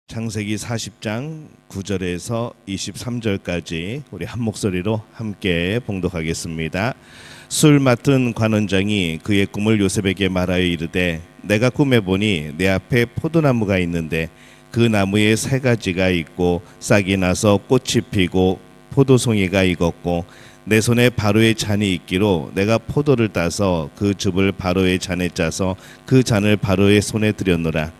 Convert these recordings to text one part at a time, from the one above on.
창세기 40장 9절에서 23절까지 우리 한 목소리로 함께 봉독하겠습니다. 술 맡은 관원장이 그의 꿈을 요셉에게 말하여 이르되 내가 꿈에 보니 내 앞에 포도나무가 있는데 그 나무에 세 가지가 있고 싹이 나서 꽃이 피고 포도송이가 익었고 내 손에 바로의 잔이 있기로 내가 포도를 따서 그 즙을 바로의 잔에 짜서 그 잔을 바로의 손에 들였노라.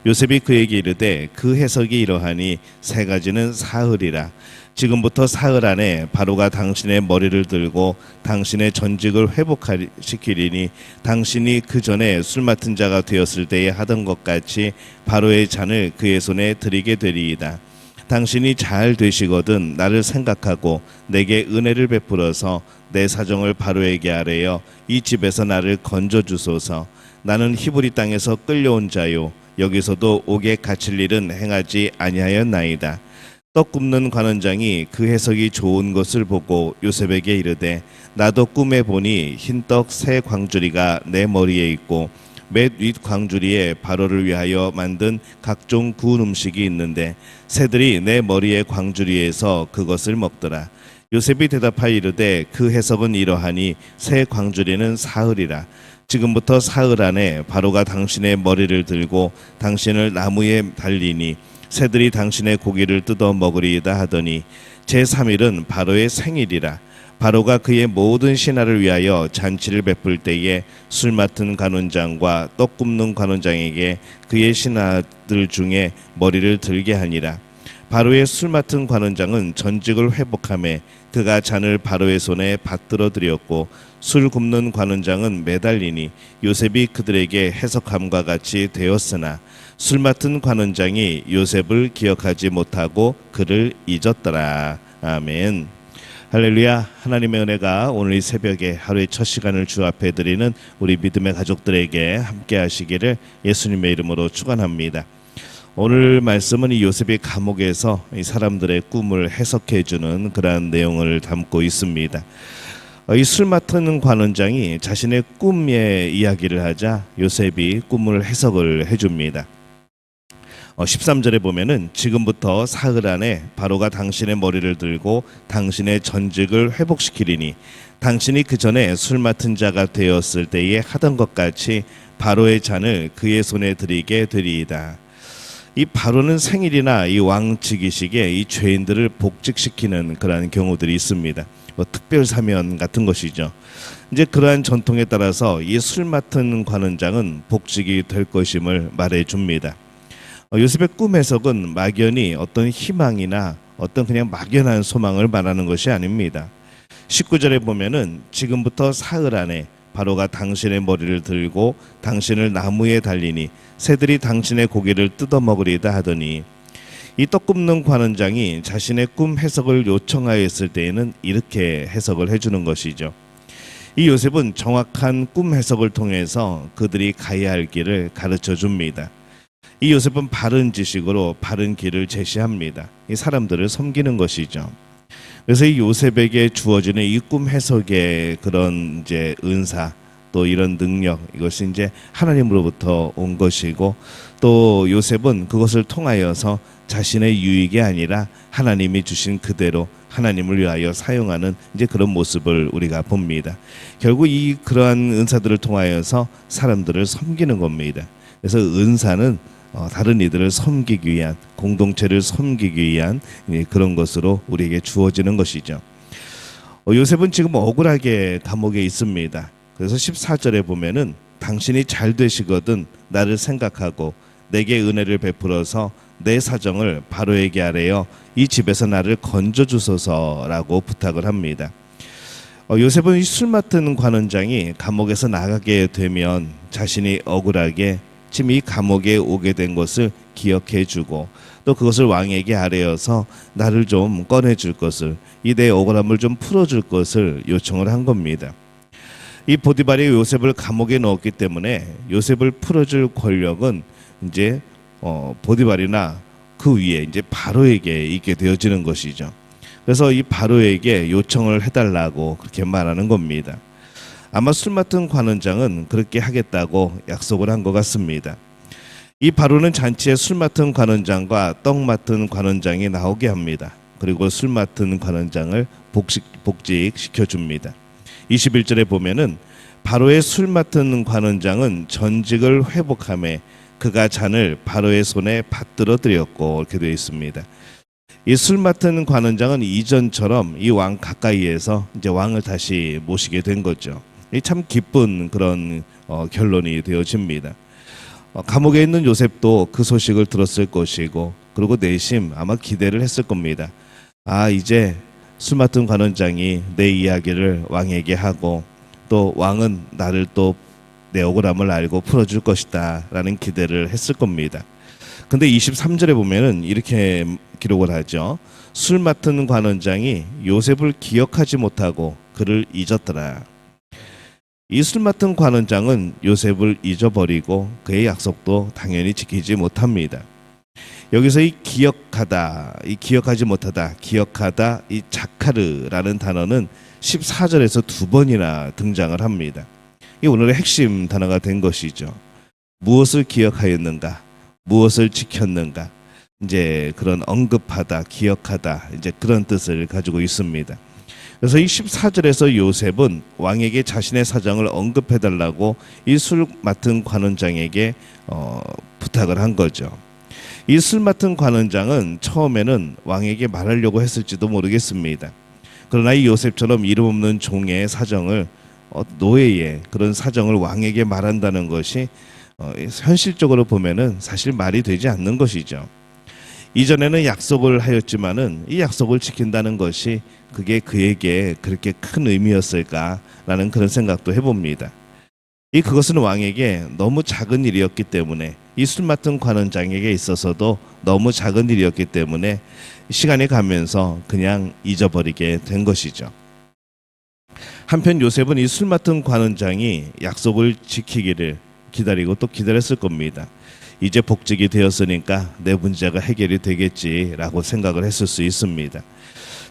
요셉이 그에게 이르되 그 해석이 이러하니 세 가지는 사흘이라. 지금부터 사흘 안에 바로가 당신의 머리를 들고 당신의 전직을 회복시키리니 당신이 그 전에 술 맡은 자가 되었을 때에 하던 것 같이 바로의 잔을 그의 손에 드리게 되리이다. 당신이 잘 되시거든 나를 생각하고 내게 은혜를 베풀어서 내 사정을 바로에게 아뢰어 이 집에서 나를 건져 주소서. 나는 히브리 땅에서 끌려온 자요 여기서도 옥에 갇힐 일은 행하지 아니하였나이다. 떡 굽는 관원장이 그 해석이 좋은 것을 보고 요셉에게 이르되 나도 꿈에 보니 흰떡 세 광주리가 내 머리에 있고 맨 윗 광주리에 바로를 위하여 만든 각종 구운 음식이 있는데 새들이 내 머리의 광주리에서 그것을 먹더라. 요셉이 대답하여 이르되 그 해석은 이러하니 새 광주리는 사흘이라. 지금부터 사흘 안에 바로가 당신의 머리를 들고 당신을 나무에 달리니 새들이 당신의 고기를 뜯어 먹으리이다 하더니 제3일은 바로의 생일이라. 바로가 그의 모든 신하를 위하여 잔치를 베풀 때에 술 맡은 관원장과 떡 굽는 관원장에게 그의 신하들 중에 머리를 들게 하니라. 바로의 술 맡은 관원장은 전직을 회복하며 그가 잔을 바로의 손에 받들어 드렸고 술 굽는 관원장은 매달리니 요셉이 그들에게 해석함과 같이 되었으나 술 맡은 관원장이 요셉을 기억하지 못하고 그를 잊었더라. 아멘. 할렐루야. 하나님의 은혜가 오늘 이 새벽에 하루의 첫 시간을 주 앞에 드리는 우리 믿음의 가족들에게 함께 하시기를 예수님의 이름으로 축원합니다. 오늘 말씀은 이 요셉이 감옥에서 이 사람들의 꿈을 해석해 주는 그러한 내용을 담고 있습니다. 이 술 맡은 관원장이 자신의 꿈의 이야기를 하자 요셉이 꿈을 해석을 해줍니다. 13절에 보면은 지금부터 사흘 안에 바로가 당신의 머리를 들고 당신의 전직을 회복시키리니 당신이 그 전에 술 맡은 자가 되었을 때에 하던 것 같이 바로의 잔을 그의 손에 드리게 되리이다. 이 바로는 생일이나 이 왕직이식에 이 죄인들을 복직시키는 그러한 경우들이 있습니다. 특별 사면 같은 것이죠. 이제 그러한 전통에 따라서 이 술 맡은 관원장은 복직이 될 것임을 말해 줍니다. 요셉의 꿈 해석은 막연히 어떤 희망이나 어떤 그냥 막연한 소망을 말하는 것이 아닙니다. 19절에 보면은 지금부터 사흘 안에 바로가 당신의 머리를 들고 당신을 나무에 달리니 새들이 당신의 고기를 뜯어 먹으리다 하더니 이 떡 굽는 관원장이 자신의 꿈 해석을 요청하였을 때에는 이렇게 해석을 해주는 것이죠. 이 요셉은 정확한 꿈 해석을 통해서 그들이 가야 할 길을 가르쳐 줍니다. 이 요셉은 바른 지식으로 바른 길을 제시합니다. 이 사람들을 섬기는 것이죠. 그래서 이 요셉에게 주어지는 이 꿈 해석의 그런 이제 은사 또 이런 능력 이것이 이제 하나님으로부터 온 것이고 또 요셉은 그것을 통하여서 자신의 유익이 아니라 하나님이 주신 그대로 하나님을 위하여 사용하는 이제 그런 모습을 우리가 봅니다. 결국 이 그러한 은사들을 통하여서 사람들을 섬기는 겁니다. 그래서 은사는 다른 이들을 섬기기 위한 공동체를 섬기기 위한 그런 것으로 우리에게 주어지는 것이죠. 요셉은 지금 억울하게 감옥에 있습니다. 그래서 14절에 보면은 당신이 잘 되시거든 나를 생각하고 내게 은혜를 베풀어서 내 사정을 바로에게 아뢰어 이 집에서 나를 건져 주소서라고 부탁을 합니다. 요셉은 이 술 맡은 관원장이 감옥에서 나가게 되면 자신이 억울하게 지금 이 감옥에 오게 된 것을 기억해 주고 또 그것을 왕에게 아뢰어서 나를 좀 꺼내 줄 것을 이 내 억울함을 좀 풀어 줄 것을 요청을 한 겁니다. 이 보디발이 요셉을 감옥에 넣었기 때문에 요셉을 풀어 줄 권력은 이제 보디발이나 그 위에 이제 바로에게 있게 되어지는 것이죠. 그래서 이 바로에게 요청을 해달라고 그렇게 말하는 겁니다. 아마 술 맡은 관원장은 그렇게 하겠다고 약속을 한 것 같습니다. 이 바로는 잔치에 술 맡은 관원장과 떡 맡은 관원장이 나오게 합니다. 그리고 술 맡은 관원장을 복직시켜 줍니다. 21절에 보면은 바로의 술 맡은 관원장은 전직을 회복하며 그가 잔을 바로의 손에 받들어 드렸고, 이렇게 되어 있습니다. 이 술 맡은 관원장은 이전처럼 이 왕 가까이에서 이제 왕을 다시 모시게 된 거죠. 이 참 기쁜 그런 결론이 되어집니다. 감옥에 있는 요셉도 그 소식을 들었을 것이고, 그리고 내심 아마 기대를 했을 겁니다. 아, 이제 술 맡은 관원장이 내 이야기를 왕에게 하고, 또 왕은 나를 또 내 억울함을 알고 풀어줄 것이다 라는 기대를 했을 겁니다. 근데 23절에 보면은 이렇게 기록을 하죠. 술 맡은 관원장이 요셉을 기억하지 못하고 그를 잊었더라. 이 술 맡은 관원장은 요셉을 잊어버리고 그의 약속도 당연히 지키지 못합니다. 여기서 이 기억하다, 이 기억하지 못하다, 기억하다, 이 자카르라는 단어는 14절에서 두 번이나 등장을 합니다. 이 오늘의 핵심 단어가 된 것이죠. 무엇을 기억하였는가, 무엇을 지켰는가, 이제 그런 언급하다, 기억하다, 이제 그런 뜻을 가지고 있습니다. 그래서 이 14절에서 요셉은 왕에게 자신의 사정을 언급해달라고 이 술 맡은 관원장에게 부탁을 한 거죠. 이 술 맡은 관원장은 처음에는 왕에게 말하려고 했을지도 모르겠습니다. 그러나 이 요셉처럼 이름 없는 종의 사정을, 노예의 그런 사정을 왕에게 말한다는 것이 현실적으로 보면은 사실 말이 되지 않는 것이죠. 이전에는 약속을 하였지만은 이 약속을 지킨다는 것이 그게 그에게 그렇게 큰 의미였을까라는 그런 생각도 해봅니다. 그것은 왕에게 너무 작은 일이었기 때문에, 이 술 맡은 관원장에게 있어서도 너무 작은 일이었기 때문에 시간이 가면서 그냥 잊어버리게 된 것이죠. 한편 요셉은 이 술 맡은 관원장이 약속을 지키기를 기다리고 또 기다렸을 겁니다. 이제 복직이 되었으니까 내 문제가 해결이 되겠지라고 생각을 했을 수 있습니다.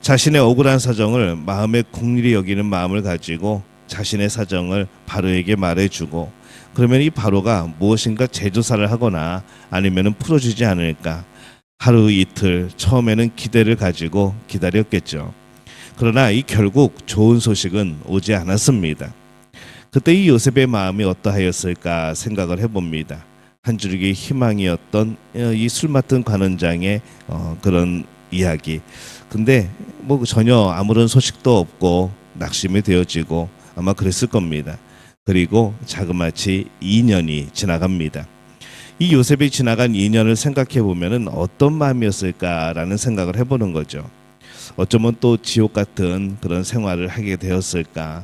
자신의 억울한 사정을 마음에 긍휼히 여기는 마음을 가지고 자신의 사정을 바로에게 말해주고, 그러면 이 바로가 무엇인가 재조사를 하거나 아니면 풀어주지 않을까, 하루 이틀 처음에는 기대를 가지고 기다렸겠죠. 그러나 이 결국 좋은 소식은 오지 않았습니다. 그때 이 요셉의 마음이 어떠하였을까 생각을 해봅니다. 한 줄기 희망이었던 이 술 맡은 관원장의 그런 이야기. 근데 뭐 전혀 아무런 소식도 없고 낙심이 되어지고 아마 그랬을 겁니다. 그리고 자그마치 2년이 지나갑니다. 이 요셉이 지나간 2년을 생각해 보면은 어떤 마음이었을까라는 생각을 해보는 거죠. 어쩌면 또 지옥 같은 그런 생활을 하게 되었을까,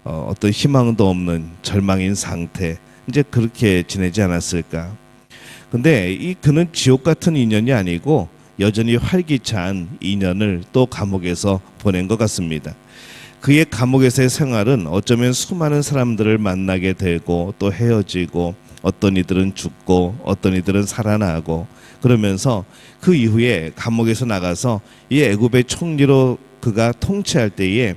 어떤 희망도 없는 절망인 상태, 이제 그렇게 지내지 않았을까. 근데 그는 지옥 같은 2년이 아니고 여전히 활기찬 2년을 또 감옥에서 보낸 것 같습니다. 그의 감옥에서의 생활은 어쩌면 수많은 사람들을 만나게 되고 또 헤어지고, 어떤 이들은 죽고 어떤 이들은 살아나고, 그러면서 그 이후에 감옥에서 나가서 이 애굽의 총리로 그가 통치할 때에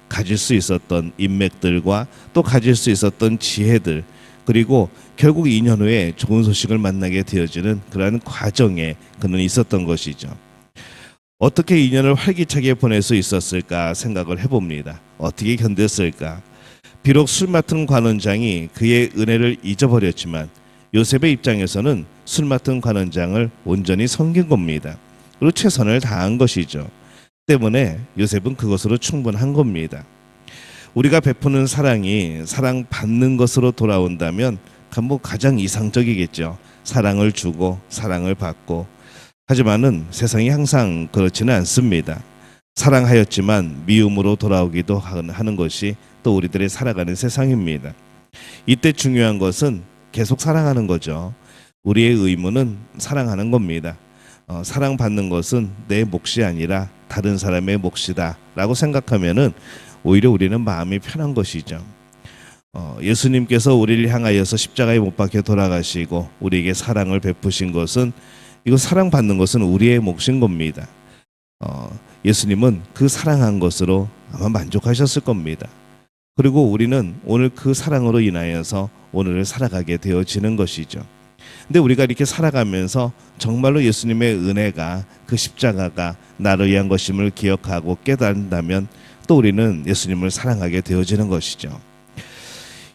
가질 수 있었던 인맥들과 또 가질 수 있었던 지혜들, 그리고 결국 2년 후에 좋은 소식을 만나게 되어지는 그러한 과정에 그는 있었던 것이죠. 어떻게 2년을 활기차게 보낼 수 있었을까 생각을 해봅니다. 어떻게 견뎠을까? 비록 술 맡은 관원장이 그의 은혜를 잊어버렸지만 요셉의 입장에서는 술 맡은 관원장을 온전히 섬긴 겁니다. 그리고 최선을 다한 것이죠. 때문에 요셉은 그것으로 충분한 겁니다. 우리가 베푸는 사랑이 사랑받는 것으로 돌아온다면 가장 이상적이겠죠. 사랑을 주고 사랑을 받고. 하지만은 세상이 항상 그렇지는 않습니다. 사랑하였지만 미움으로 돌아오기도 하는 것이 또 우리들의 살아가는 세상입니다. 이때 중요한 것은 계속 사랑하는 거죠. 우리의 의무는 사랑하는 겁니다. 사랑받는 것은 내 몫이 아니라 다른 사람의 몫이다 라고 생각하면은 오히려 우리는 마음이 편한 것이죠. 예수님께서 우리를 향하여서 십자가에 못 박혀 돌아가시고 우리에게 사랑을 베푸신 것은, 이거 사랑받는 것은 우리의 몫인 겁니다. 예수님은 그 사랑한 것으로 아마 만족하셨을 겁니다. 그리고 우리는 오늘 그 사랑으로 인하여서 오늘을 살아가게 되어지는 것이죠. 근데 우리가 이렇게 살아가면서 정말로 예수님의 은혜가, 그 십자가가 나를 위한 것임을 기억하고 깨닫는다면 또 우리는 예수님을 사랑하게 되어지는 것이죠.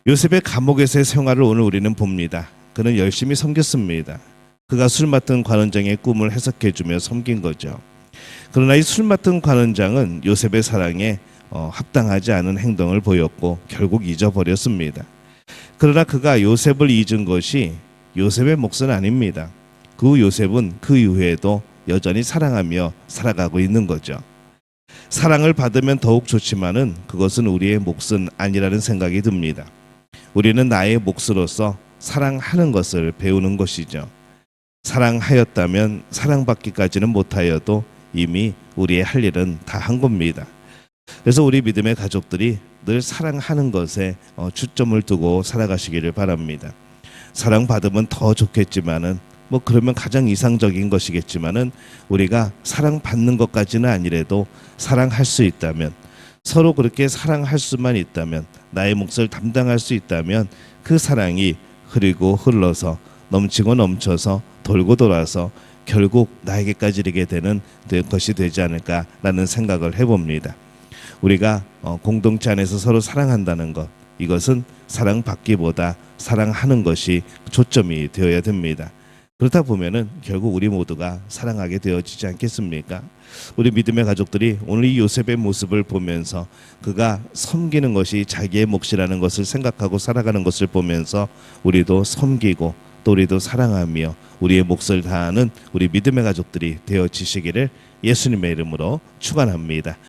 요셉의 감옥에서의 생활을 오늘 우리는 봅니다. 그는 열심히 섬겼습니다. 그가 술 맡은 관원장의 꿈을 해석해주며 섬긴 거죠. 그러나 이 술 맡은 관원장은 요셉의 사랑에 합당하지 않은 행동을 보였고 결국 잊어버렸습니다. 그러나 그가 요셉을 잊은 것이 요셉의 몫은 아닙니다. 그 요셉은 그 이후에도 여전히 사랑하며 살아가고 있는 거죠. 사랑을 받으면 더욱 좋지만은 그것은 우리의 몫은 아니라는 생각이 듭니다. 우리는 나의 몫으로서 사랑하는 것을 배우는 것이죠. 사랑하였다면 사랑받기까지는 못하여도 이미 우리의 할 일은 다 한 겁니다. 그래서 우리 믿음의 가족들이 늘 사랑하는 것에 초점을 두고 살아가시기를 바랍니다. 사랑받으면 더 좋겠지만은 그러면 가장 이상적인 것이겠지만은 우리가 사랑받는 것까지는 아니래도 사랑할 수 있다면, 서로 그렇게 사랑할 수만 있다면, 나의 몫을 담당할 수 있다면 그 사랑이 흐르고 흘러서 넘치고 넘쳐서 돌고 돌아서 결국 나에게까지 이르게 되는 것이 되지 않을까라는 생각을 해봅니다. 우리가 공동체 안에서 서로 사랑한다는 것, 이것은 사랑받기보다 사랑하는 것이 초점이 되어야 됩니다. 그렇다 보면은 결국 우리 모두가 사랑하게 되어지지 않겠습니까? 우리 믿음의 가족들이 오늘 이 요셉의 모습을 보면서 그가 섬기는 것이 자기의 몫이라는 것을 생각하고 살아가는 것을 보면서 우리도 섬기고 또 우리도 사랑하며 우리의 몫을 다하는 우리 믿음의 가족들이 되어지시기를 예수님의 이름으로 축원합니다.